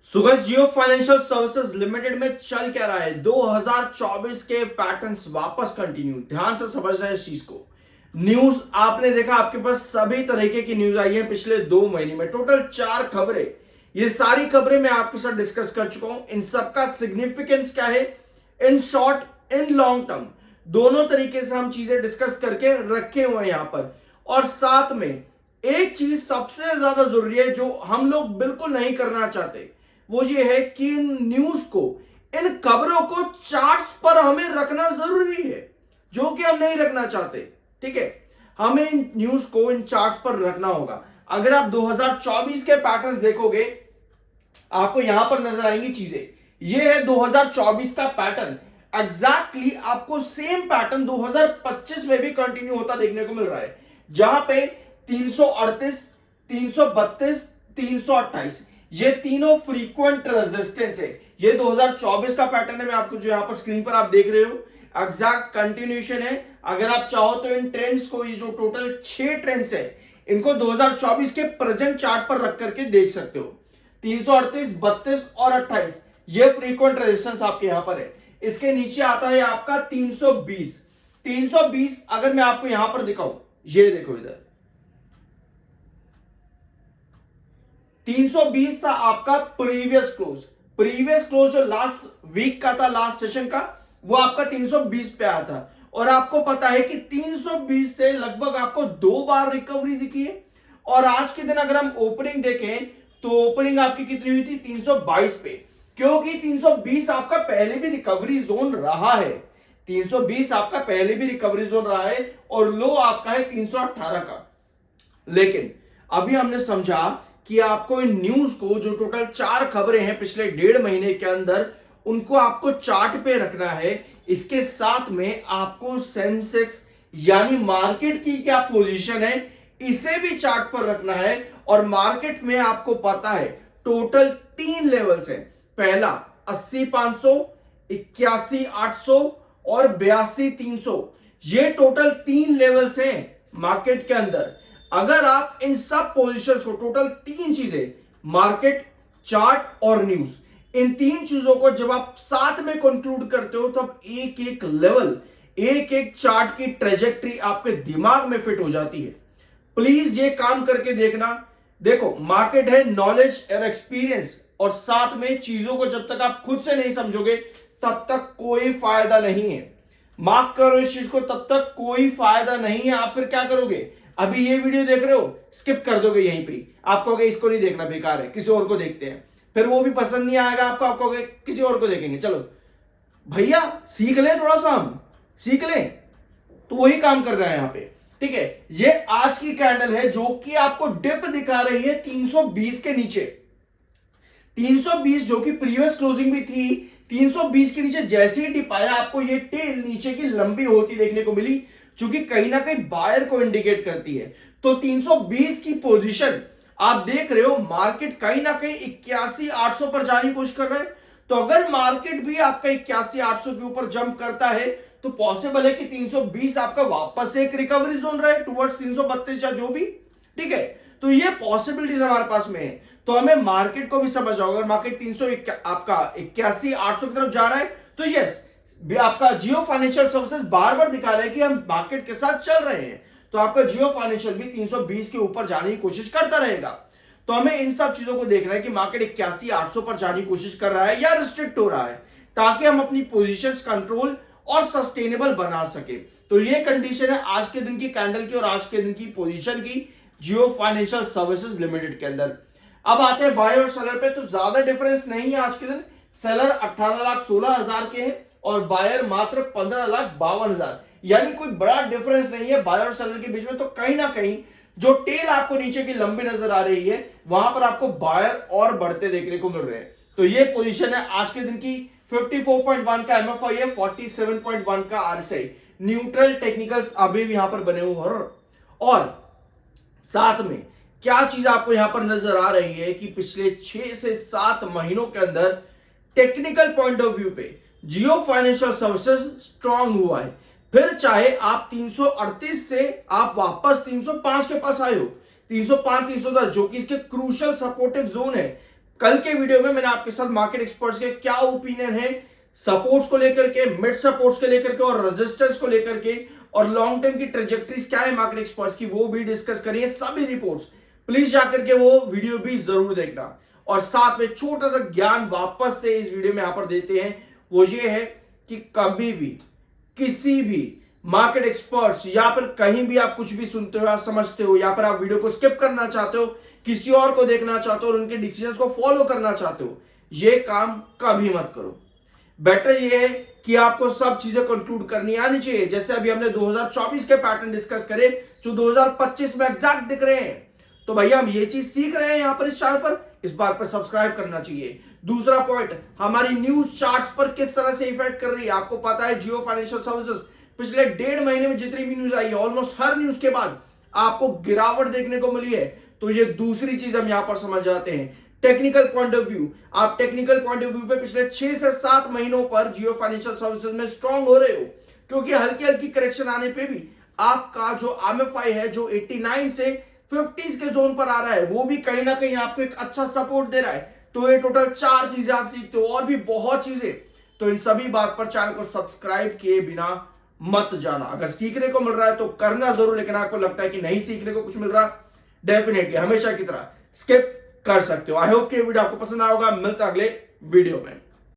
सुगस जियो financial services limited में चल क्या रहा है। 2024 के पैटर्न्स वापस कंटिन्यू। ध्यान से समझ रहे हैं इस चीज को। न्यूज आपने देखा, आपके पास सभी तरीके की न्यूज आई है पिछले 2 महीने में। टोटल 4 खबरें, ये सारी खबरें मैं आपके साथ डिस्कस कर चुका हूं। इन सबका सिग्निफिकेंस क्या है, in short in long term दोनों तरीके से हम चीजें डिस्कस करके रखे हुए हैं यहां पर। और साथ में एक चीज सबसे ज्यादा जरूरी है जो हम लोग बिल्कुल नहीं करना चाहते, वो ये है कि इन न्यूज को, इन खबरों को चार्ट्स पर हमें रखना जरूरी है, जो कि हम नहीं रखना चाहते। ठीक है, हमें इन न्यूज को इन चार्ट्स पर रखना होगा। अगर आप 2024 के पैटर्न्स देखोगे, आपको यहां पर नजर आएंगी चीजें। ये है 2024 का पैटर्न। एग्जैक्टली आपको सेम पैटर्न 2025 में भी कंटिन्यू होता देखने को मिल रहा है, जहां पे 338, 332, 328 ये तीनों फ्रीक्वेंट रेजिस्टेंस है। ये 2024 का पैटर्न है, मैं आपको जो यहां पर स्क्रीन पर आप देख रहे हो एग्जैक्ट कंटिन्यूएशन है। अगर आप चाहो तो इन ट्रेंड्स को, ये जो टोटल 6 ट्रेंड्स है, इनको 2024 के प्रेजेंट चार्ट पर रख करके देख सकते हो। 338, 32 और 28 ये फ्रीक्वेंट रेजिस्टेंस आपके यहां पर है। इसके नीचे आता है आपका 320। 320 अगर मैं आपको यहां पर दिखाऊं, ये देखो इधर 320 था आपका प्रीवियस क्लोज जो लास्ट वीक का था, लास्ट सेशन का, वो आपका 320 पे आया था। और आपको पता है कि 320 से लगभग आपको 2 बार रिकवरी दिखी है। और आज के दिन अगर हम ओपनिंग देखें तो ओपनिंग आपकी कितनी हुई थी, 322 पे, क्योंकि 320 आपका पहले भी रिकवरी जोन रहा है। 320 आपका पहले भी रिकवरी जोन रहा है और लो आपका है 318 का। लेकिन अभी हमने समझा कि आपको इन न्यूज को, जो टोटल 4 खबरें हैं पिछले 1.5 महीने के अंदर, उनको आपको चार्ट पे रखना है। इसके साथ में आपको सेंसेक्स यानी मार्केट की क्या पोजीशन है, इसे भी चार्ट पर रखना है। और मार्केट में आपको पता है टोटल 3 लेवल्स हैं। पहला 80,500, 81,800 और 82,300। ये टोटल 3 लेवल्स हैं मार्केट के अंदर। अगर आप इन सब पोजीशंस को, टोटल 3 चीजें, मार्केट, चार्ट और न्यूज, इन 3 चीजों को जब आप साथ में कंक्लूड करते हो, तब एक एक लेवल, एक एक चार्ट की ट्रेजेक्टरी आपके दिमाग में फिट हो जाती है। प्लीज ये काम करके देखना। देखो, मार्केट है नॉलेज और एक्सपीरियंस, और साथ में चीजों को जब तक आप खुद से नहीं समझोगे तब तक कोई फायदा नहीं है। मार्क करो इस चीज को, तब तक कोई फायदा नहीं है। आप फिर क्या करोगे, अभी ये वीडियो देख रहे हो, स्किप कर दोगे यहीं पे। आप कहोगे इसको नहीं देखना, बेकार है, किसी और को देखते हैं। फिर वो भी पसंद नहीं आएगा आपको, आप कहोगे किसी और को देखेंगे। चलो भैया सीख ले, थोड़ा सा हम सीख ले। तो वही काम कर रहा है यहां पे। ठीक है, ये आज की कैंडल है जो कि आपको डिप दिखा रही है 320 के नीचे। 320 जो कि प्रीवियस क्लोजिंग भी थी, 320 के नीचे जैसे ही डिप आया, आपको ये टेल नीचे की लंबी होती देखने को मिली, क्योंकि कहीं ना कहीं बायर को इंडिकेट करती है। तो 320 की पोजीशन आप देख रहे हो, मार्केट कहीं ना कहीं 81,800 पर जाने की कोशिश कर रहा है। तो अगर मार्केट भी आपका 81,800 के ऊपर जंप करता है, तो पॉसिबल है कि 320 आपका वापस से एक रिकवरी जोन रहे टुवर्ड्स 332 या जो भी। ठीक है, तो ये पॉसिबिलिटीज हमारे पास में है। तो हमें मार्केट को भी समझ आओ, अगर मार्केट 300 आपका 81,800 की तरफ जा रहा है, तो यस, आपका जियो फाइनेंशियल सर्विसेज बार बार दिखा रहा है कि हम मार्केट के साथ चल रहे हैं। तो आपका जियो फाइनेंशियल भी 320 के ऊपर जाने की कोशिश करता रहेगा। तो हमें इन सब चीजों को देखना है कि मार्केट 81,800 पर जाने की कोशिश कर रहा है या रिस्ट्रिक्ट हो रहा है, ताकि हम अपनी पोजीशंस कंट्रोल और सस्टेनेबल बना सके। तो ये कंडीशन है आज के दिन की कैंडल की और आज के दिन की पोजीशन की जियो फाइनेंशियल सर्विसेज लिमिटेड के अंदर। अब आते हैं बाय और सेलर पे। तो ज्यादा डिफरेंस नहीं है आज के दिन। सेलर 18,16,000 के हैं और बायर मात्र 15,52,000, यानी कोई बड़ा डिफरेंस नहीं है बायर और सेलर के बीच में। तो कहीं ना कहीं जो टेल आपको नीचे की लंबी नजर आ रही है, वहां पर आपको बायर और बढ़ते देखने को मिल रहे हैं। तो ये पोजीशन है आज के दिन की। 54.1 का एमएफआई है, 47.1 का आरएसआई। न्यूट्रल टेक्निकल्स अभी भी यहां पर बने हुए हैं। और साथ में क्या चीज आपको यहां पर नजर आ रही है कि पिछले 6 से 7 महीनों के अंदर टेक्निकल पॉइंट ऑफ व्यू पे जियो फाइनेंशियल सर्विसेज स्ट्रांग हुआ है। फिर चाहे आप 338 से आप वापस 305 के पास आए हो, 305, 310 जो कि इसके क्रूशियल सपोर्टिव जोन है, कल के वीडियो में मैंने आपके साथ मार्केट एक्सपर्ट्स के क्या ओपिनियन है सपोर्ट्स को लेकर के, मिड सपोर्ट्स को लेकर के और रेजिस्टेंस को लेकर के, और लॉन्ग टर्म की ट्रेजेक्टरीज क्या है मार्केट एक्सपर्ट्स की, वो भी डिस्कस करिए। सभी रिपोर्ट्स प्लीज जाकर के वो वीडियो भी जरूर देखना। और साथ में छोटा सा ज्ञान वापस से इस वीडियो में यहां पर देते हैं, वो ये है कि कभी भी किसी भी मार्केट एक्सपर्ट्स या फिर कहीं भी आप कुछ भी सुनते हो या समझते हो, या फिर आप वीडियो को स्किप करना चाहते हो, किसी और को देखना चाहते हो और उनके डिसीजंस को फॉलो करना चाहते हो, ये काम कभी मत करो। बेटर ये है कि आपको सब चीजें कंक्लूड करनी आनी चाहिए। जैसे अभी हमने 2024 के पैटर्न डिस्कस करे जो 2025 में एग्जैक्ट दिख रहे हैं, तो भैया हम ये चीज सीख रहे हैं यहां पर इस चैनल पर, इस बात पर सब्सक्राइब करना चाहिए। दूसरा पॉइंट, हमारी न्यूज चार्ट्स पर किस तरह से इफेक्ट कर रही है। आपको पता है जियो फाइनेंशियल सर्विसेज पिछले 1.5 महीने में जितनी भी न्यूज आई है, ऑलमोस्ट हर न्यूज के बाद आपको गिरावट देखने को मिली है। तो ये दूसरी चीज हम यहां पर समझ जाते हैं। टेक्निकल पॉइंट ऑफ व्यू, आप टेक्निकल पॉइंट ऑफ व्यू पे पिछले 6 से 7 महीनों पर जियो फाइनेंशियल सर्विसेज में स्ट्रांग हो रहे हो, क्योंकि हल्की हल्की करेक्शन आने पे भी आपका जो एमएफआई है जो 89 से 50s के जोन पर आ रहा है, वो भी कहीं ना कहीं आपको एक अच्छा सपोर्ट दे रहा है। तो ये टोटल 4 चीजें आप सीखते हो, और भी बहुत चीजें। तो इन सभी बात पर चैनल को सब्सक्राइब किए बिना मत जाना। अगर सीखने को मिल रहा है तो करना जरूर, लेकिन आपको लगता है कि नहीं सीखने को कुछ मिल रहा, डेफिनेटली हमेशा की तरह स्किप कर सकते हो। आई होप कि वीडियो आपको पसंद आएगा। मिलता अगले वीडियो में।